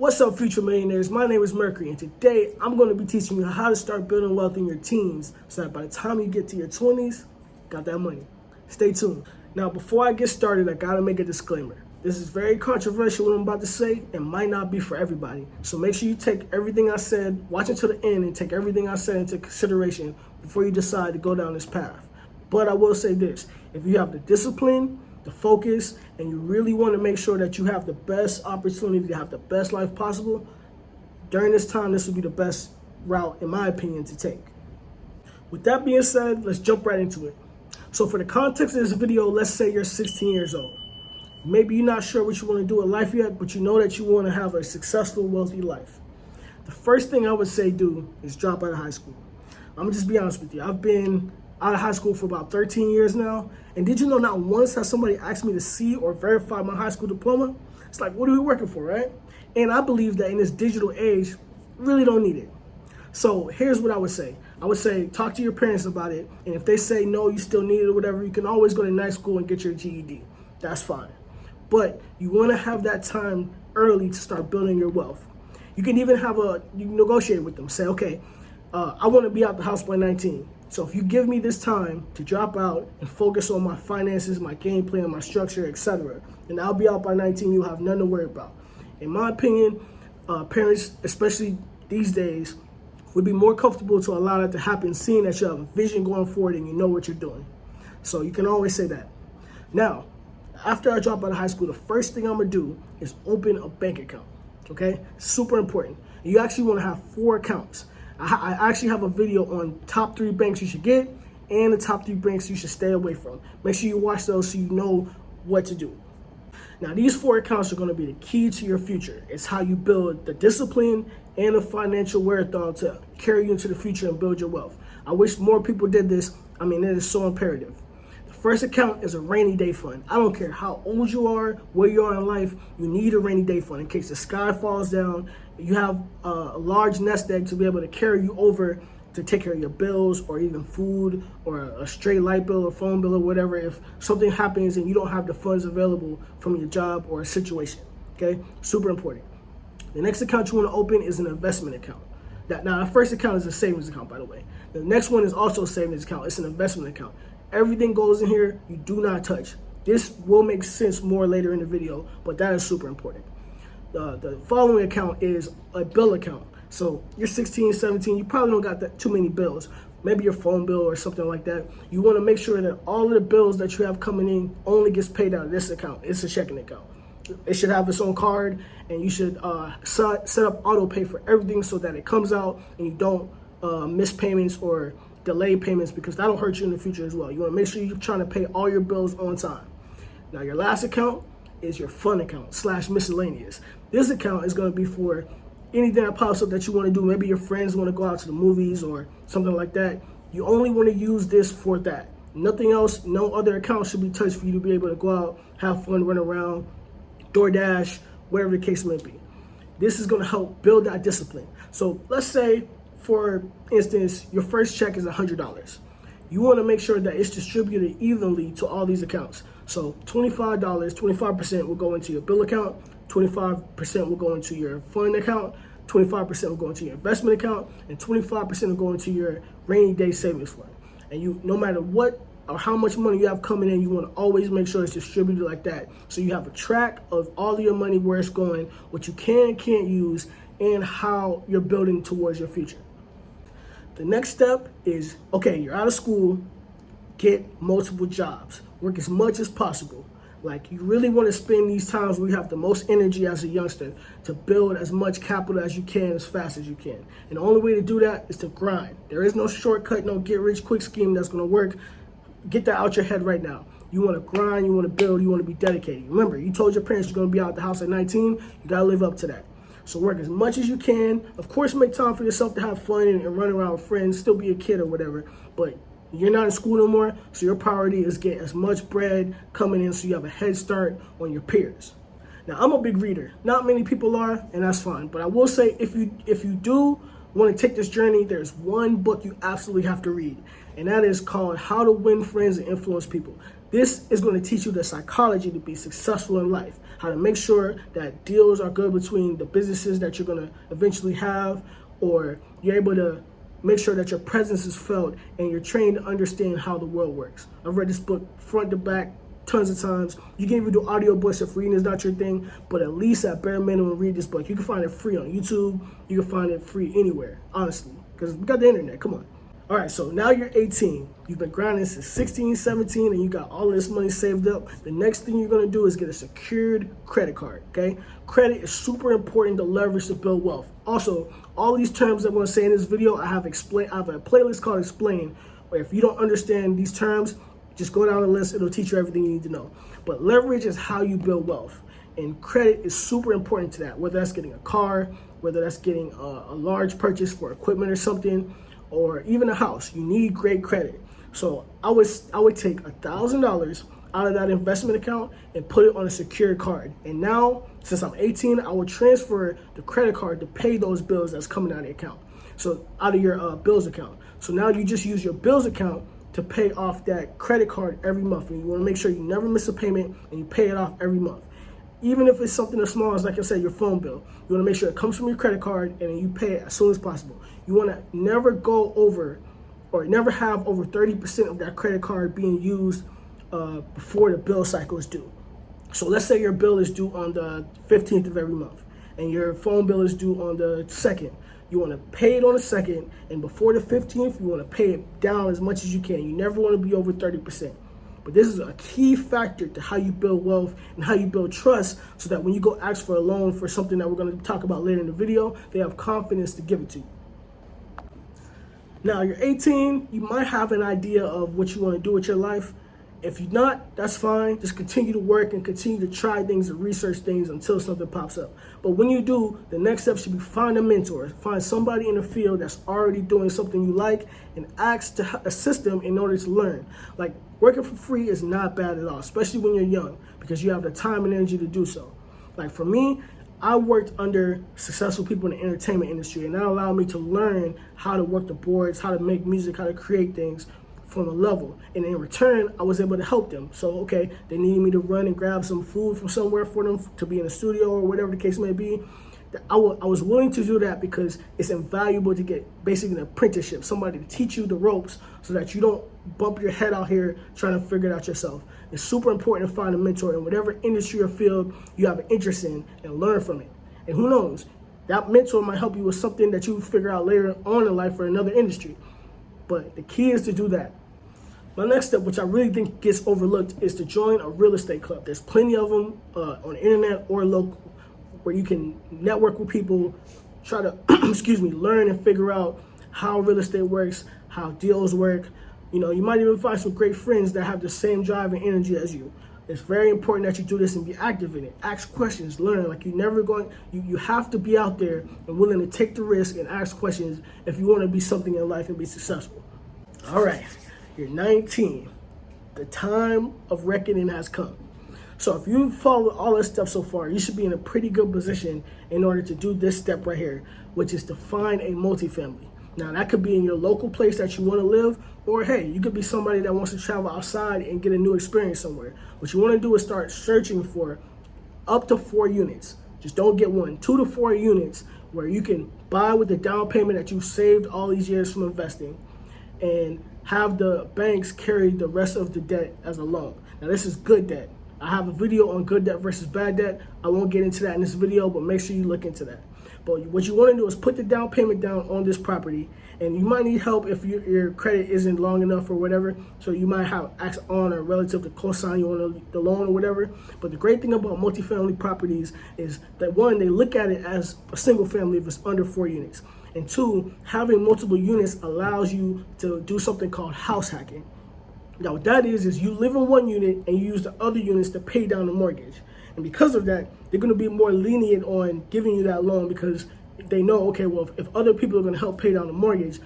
What's up, future millionaires? My name is Mercury, and today I'm going to be teaching you how to start building wealth in your teens so that by the time you get to your 20s, got that money. Stay tuned. Now, before I get started, I got to make a disclaimer. This is very controversial what I'm about to say and might not be for everybody. So make sure you take everything I said, watch until the end, and take everything I said into consideration before you decide to go down this path. But I will say this, if you have the discipline, the focus, and you really want to make sure that you have the best opportunity to have the best life possible, during this time, this will be the best route, in my opinion, to take. With that being said, let's jump right into it. So for the context of this video, let's say you're 16 years old. Maybe you're not sure what you want to do in life yet, but you know that you want to have a successful, wealthy life. The first thing I would say do is drop out of high school. I'm going to just be honest with you. I've been out of high school for about 13 years now. And did you know not once has somebody asked me to see or verify my high school diploma? It's like, what are we working for, right? And I believe that in this digital age, really don't need it. So here's what I would say. I would say, talk to your parents about it. And if they say, no, you still need it or whatever, you can always go to night school and get your GED. That's fine. But you want to have that time early to start building your wealth. You can even you negotiate with them. Say, okay, I want to be out the house by 19. So if you give me this time to drop out and focus on my finances, my game plan, my structure, etc., then I'll be out by 19. You'll have nothing to worry about. In my opinion, parents, especially these days, would be more comfortable to allow that to happen, seeing that you have a vision going forward and you know what you're doing. So you can always say that. Now, after I drop out of high school, the first thing I'm going to do is open a bank account. Okay? Super important. You actually want to have 4 accounts. I actually have a video on top 3 banks you should get and the top 3 banks you should stay away from. Make sure you watch those so you know what to do. Now, these 4 accounts are going to be the key to your future. It's how you build the discipline and the financial wherewithal to carry you into the future and build your wealth. I wish more people did this. I mean, it is so imperative. The first account is a rainy day fund. I don't care how old you are, where you are in life, you need a rainy day fund in case the sky falls down. You have a large nest egg to be able to carry you over to take care of your bills or even food or a straight light bill or phone bill or whatever if something happens and you don't have the funds available from your job or a situation, okay? Super important. The next account you want to open is an investment account. Now, the first account is a savings account, by the way. The next one is also a savings account. It's an investment account. Everything goes in here, you do not touch. This will make sense more later in the video, but that is super important. The following account is a bill account. So you're 16, 17, you probably don't got too many bills. Maybe your phone bill or something like that. You want to make sure that all of the bills that you have coming in only gets paid out of this account. It's a checking account. It should have its own card, and you should set up auto pay for everything so that it comes out and you don't miss payments or delay payments, because that'll hurt you in the future as well. You want to make sure you're trying to pay all your bills on time. Now, your last account is your fun account / miscellaneous. This account is going to be for anything that pops up that you want to do. Maybe your friends want to go out to the movies or something like that. You only want to use this for that. Nothing else, no other account should be touched for you to be able to go out, have fun, run around, DoorDash, whatever the case may be. This is going to help build that discipline. So let's say, for instance, your first check is $100. You want to make sure that it's distributed evenly to all these accounts. So $25, 25% will go into your bill account, 25% will go into your fund account, 25% will go into your investment account, and 25% will go into your rainy day savings fund. And you, no matter what or how much money you have coming in, you want to always make sure it's distributed like that. So you have a track of all of your money, where it's going, what you can and can't use, and how you're building towards your future. The next step is, okay, you're out of school, get multiple jobs, work as much as possible. Like, you really want to spend these times where you have the most energy as a youngster to build as much capital as you can, as fast as you can. And the only way to do that is to grind. There is no shortcut, no get rich quick scheme that's going to work. Get that out your head right now. You want to grind, you want to build, you want to be dedicated. Remember, you told your parents you're going to be out the house at 19. You got to live up to that. So work as much as you can. Of course, make time for yourself to have fun and run around with friends, still be a kid or whatever. But you're not in school no more, so your priority is get as much bread coming in so you have a head start on your peers. Now, I'm a big reader. Not many people are, and that's fine. But I will say, if you do want to take this journey, there's one book you absolutely have to read, and that is called How to Win Friends and Influence People. This is going to teach you the psychology to be successful in life, how to make sure that deals are good between the businesses that you're going to eventually have, or you're able to make sure that your presence is felt and you're trained to understand how the world works. I've read this book front to back tons of times. You can even do audiobooks if reading is not your thing, but at least at bare minimum, read this book. You can find it free on YouTube. You can find it free anywhere, honestly, because we got the internet. Come on. All right, so now you're 18. You've been grinding since 16, 17, and you got all this money saved up. The next thing you're gonna do is get a secured credit card, okay? Credit is super important to leverage to build wealth. Also, all these terms I'm gonna say in this video, I have a playlist called Explain, where if you don't understand these terms, just go down the list, it'll teach you everything you need to know. But leverage is how you build wealth. And credit is super important to that, whether that's getting a car, whether that's getting a large purchase for equipment or something, or even a house. You need great credit. So I would take $1,000 out of that investment account and put it on a secured card. And now, since I'm 18, I will transfer the credit card to pay those bills that's coming out of the account. So out of your bills account. So now you just use your bills account to pay off that credit card every month. And you want to make sure you never miss a payment and you pay it off every month. Even if it's something as small as, like I said, your phone bill, you want to make sure it comes from your credit card and you pay it as soon as possible. You want to never go over or never have over 30% of that credit card being used before the bill cycle is due. So let's say your bill is due on the 15th of every month and your phone bill is due on the 2nd. You want to pay it on the 2nd, and before the 15th, you want to pay it down as much as you can. You never want to be over 30%. But this is a key factor to how you build wealth and how you build trust, so that when you go ask for a loan for something that we're going to talk about later in the video, they have confidence to give it to you. Now, you're 18, you might have an idea of what you want to do with your life. If you're not, that's fine. Just continue to work and continue to try things and research things until something pops up. But when you do, the next step should be find a mentor. Find somebody in the field that's already doing something you like and ask to assist them in order to learn. Like, working for free is not bad at all, especially when you're young, because you have the time and energy to do so. Like for me, I worked under successful people in the entertainment industry, and that allowed me to learn how to work the boards, how to make music, how to create things from a level. And in return, I was able to help them. So, okay, they needed me to run and grab some food from somewhere for them to be in the studio or whatever the case may be. I was willing to do that because it's invaluable to get basically an apprenticeship, somebody to teach you the ropes so that you don't bump your head out here trying to figure it out yourself. It's super important to find a mentor in whatever industry or field you have an interest in and learn from it. And who knows, that mentor might help you with something that you figure out later on in life for another industry. But the key is to do that. My next step, which I really think gets overlooked, is to join a real estate club. There's plenty of them on the internet or local, where you can network with people, try to, learn and figure out how real estate works, how deals work. You know, you might even find some great friends that have the same drive and energy as you. It's very important that you do this and be active in it. Ask questions, learn. Like you have to be out there and willing to take the risk and ask questions if you want to be something in life and be successful. All right, you're 19. The time of reckoning has come. So if you follow all this stuff so far, you should be in a pretty good position in order to do this step right here, which is to find a multifamily. Now, that could be in your local place that you want to live, or hey, you could be somebody that wants to travel outside and get a new experience somewhere. What you want to do is start searching for up to 4 units. Just don't get one, 2 to 4 units where you can buy with the down payment that you've saved all these years from investing and have the banks carry the rest of the debt as a loan. Now, this is good debt. I have a video on good debt versus bad debt. I won't get into that in this video, but make sure you look into that. But what you want to do is put the down payment down on this property, and you might need help if your credit isn't long enough or whatever. So you might have ask on a relative to co-sign you on the loan or whatever. But the great thing about multifamily properties is that, one, they look at it as a single family if it's under 4 units. And 2, having multiple units allows you to do something called house hacking. Now, what that is you live in one unit and you use the other units to pay down the mortgage. And because of that, they're going to be more lenient on giving you that loan because they know, okay, well, if other people are going to help pay down the mortgage,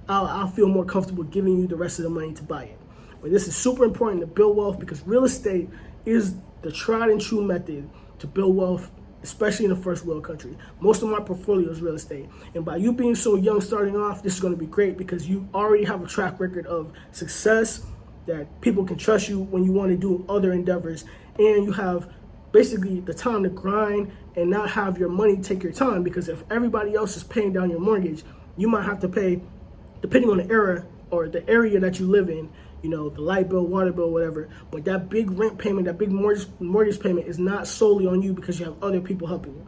I'll feel more comfortable giving you the rest of the money to buy it. But this is super important to build wealth because real estate is the tried and true method to build wealth, especially in a first world country. Most of my portfolio is real estate. And by you being so young starting off, this is going to be great because you already have a track record of success, that people can trust you when you want to do other endeavors, and you have basically the time to grind and not have your money take your time, because if everybody else is paying down your mortgage, you might have to pay, depending on the era or the area that you live in, you know, the light bill, water bill, whatever. But that big rent payment, that big mortgage payment is not solely on you because you have other people helping you.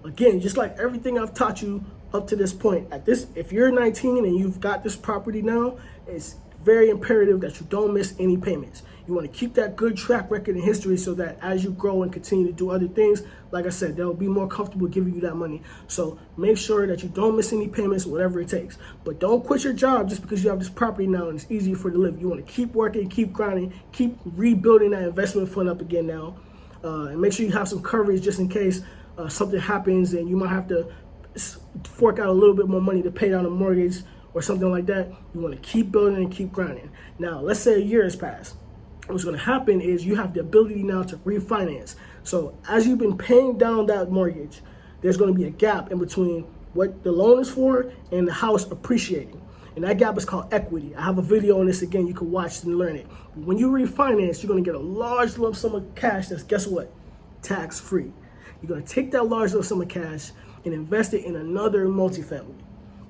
Again, just like everything I've taught you up to this point, if you're 19 and you've got this property now, it's very imperative that you don't miss any payments. You want to keep that good track record in history so that as you grow and continue to do other things, like I said, they'll be more comfortable giving you that money. So make sure that you don't miss any payments, whatever it takes. But don't quit your job just because you have this property now and it's easier for you to live. You want to keep working, keep grinding, keep rebuilding that investment fund up again now. And make sure you have some coverage just in case something happens and you might have to fork out a little bit more money to pay down a mortgage or something like that. You want to keep building and keep grinding. Now, let's say a year has passed. What's going to happen is you have the ability now to refinance. So as you've been paying down that mortgage, there's going to be a gap in between what the loan is for and the house appreciating. And that gap is called equity. I have a video on this again. You can watch and learn it. When you refinance, you're going to get a large lump sum of cash that's, guess what? Tax free. You're going to take that large lump sum of cash and invest it in another multifamily.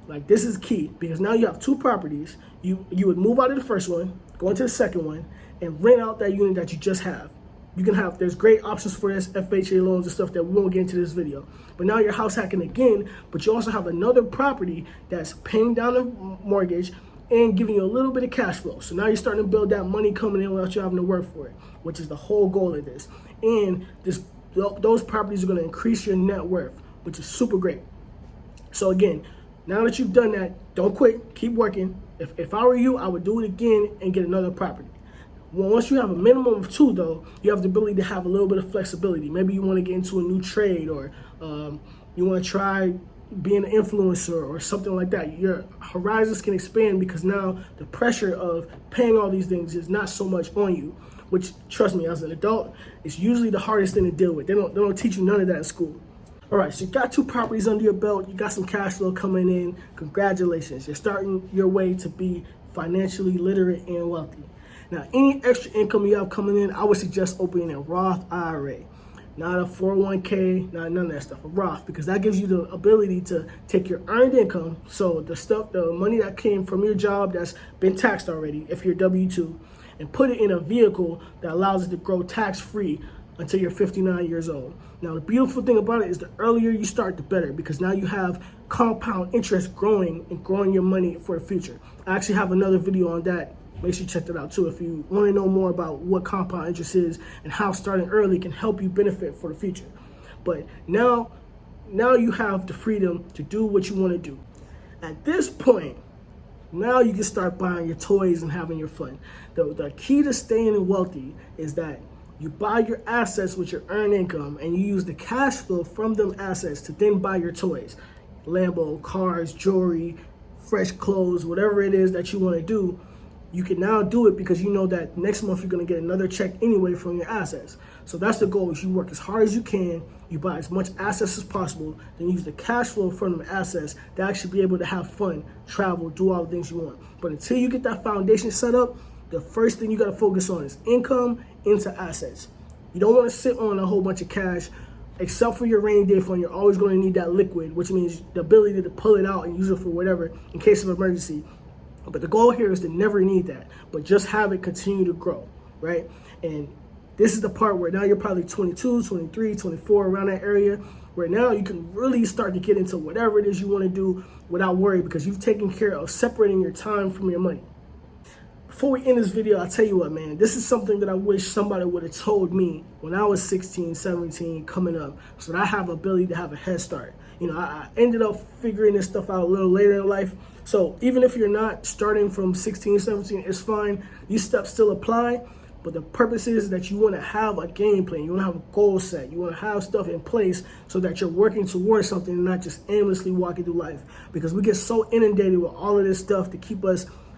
Like, this is key because now you have two properties. You would move out of the first one, go into the second one, and rent out that unit that you just have. You can have, there's great options for this, FHA loans and stuff that we won't get into this video. But now you're house hacking again, but you also have another property that's paying down the mortgage and giving you a little bit of cash flow. So now you're starting to build that money coming in without you having to work for it, which is the whole goal of this. And those properties are going to increase your net worth, which is super great. So again, now that you've done that, don't quit, keep working. If I were you, I would do it again and get another property. Well, once you have a minimum of two, though, you have the ability to have a little bit of flexibility. Maybe you want to get into a new trade, or you want to try being an influencer or something like that. Your horizons can expand because now the pressure of paying all these things is not so much on you, which, trust me, as an adult, it's usually the hardest thing to deal with. They don't teach you none of that in school. All right, so you got two properties under your belt. You got some cash flow coming in. Congratulations. You're starting your way to be financially literate and wealthy. Now, any extra income you have coming in, I would suggest opening a Roth IRA. Not a 401k, not none of that stuff, a Roth, because that gives you the ability to take your earned income, so the money that came from your job that's been taxed already, if you're W-2, and put it in a vehicle that allows it to grow tax-free until you're 59 years old. Now, the beautiful thing about it is the earlier you start, the better, because now you have compound interest growing and growing your money for the future. I actually have another video on that. Make sure you check that out too if you want to know more about what compound interest is and how starting early can help you benefit for the future. But now you have the freedom to do what you want to do. At this point, now you can start buying your toys and having your fun. The key to staying wealthy is that you buy your assets with your earned income and you use the cash flow from them assets to then buy your toys. Lambo, cars, jewelry, fresh clothes, whatever it is that you want to do. You can now do it because you know that next month you're going to get another check anyway from your assets. So that's the goal, is you work as hard as you can, you buy as much assets as possible, then use the cash flow from the assets to actually be able to have fun, travel, do all the things you want. But until you get that foundation set up, the first thing you got to focus on is income into assets. You don't want to sit on a whole bunch of cash. Except for your rainy day fund, you're always going to need that liquid, which means the ability to pull it out and use it for whatever in case of emergency. But the goal here is to never need that, but just have it continue to grow, right? And this is the part where now you're probably 22, 23, 24, around that area, where now you can really start to get into whatever it is you want to do without worry, because you've taken care of separating your time from your money. Before we end this video, I'll tell you what, man, this is something that I wish somebody would have told me when I was 16, 17, coming up, so that I have the ability to have a head start. You know, I ended up figuring this stuff out a little later in life. So even if you're not starting from 16, 17, it's fine. These steps still apply. But the purpose is that you want to have a game plan. You want to have a goal set. You want to have stuff in place so that you're working towards something and not just aimlessly walking through life. Because we get so inundated with all of this stuff to keep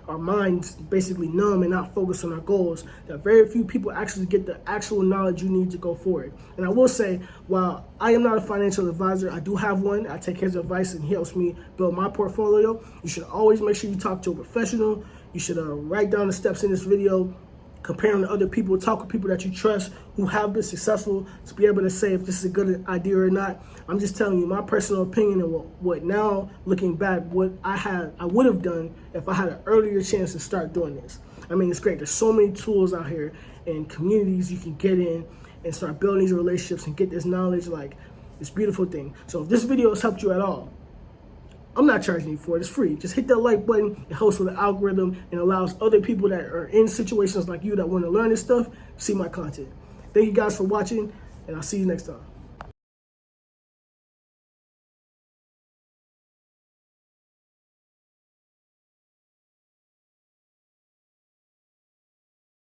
our minds basically numb and not focused on our goals, that very few people actually get the actual knowledge you need to go forward. And I will say, while I am not a financial advisor, I do have one. I take his advice and he helps me build my portfolio. You should always make sure you talk to a professional. You should write down the steps in this video comparing to other people, talk with people that you trust who have been successful to be able to say if this is a good idea or not. I'm just telling you my personal opinion and what now, looking back, what I would have done if I had an earlier chance to start doing this. I mean, it's great. There's so many tools out here and communities you can get in and start building these relationships and get this knowledge. Like, it's a beautiful thing. So if this video has helped you at all, I'm not charging you for it. It's free. Just hit that like button. It helps with the algorithm and allows other people that are in situations like you that want to learn this stuff see my content. Thank you guys for watching, and I'll see you next time.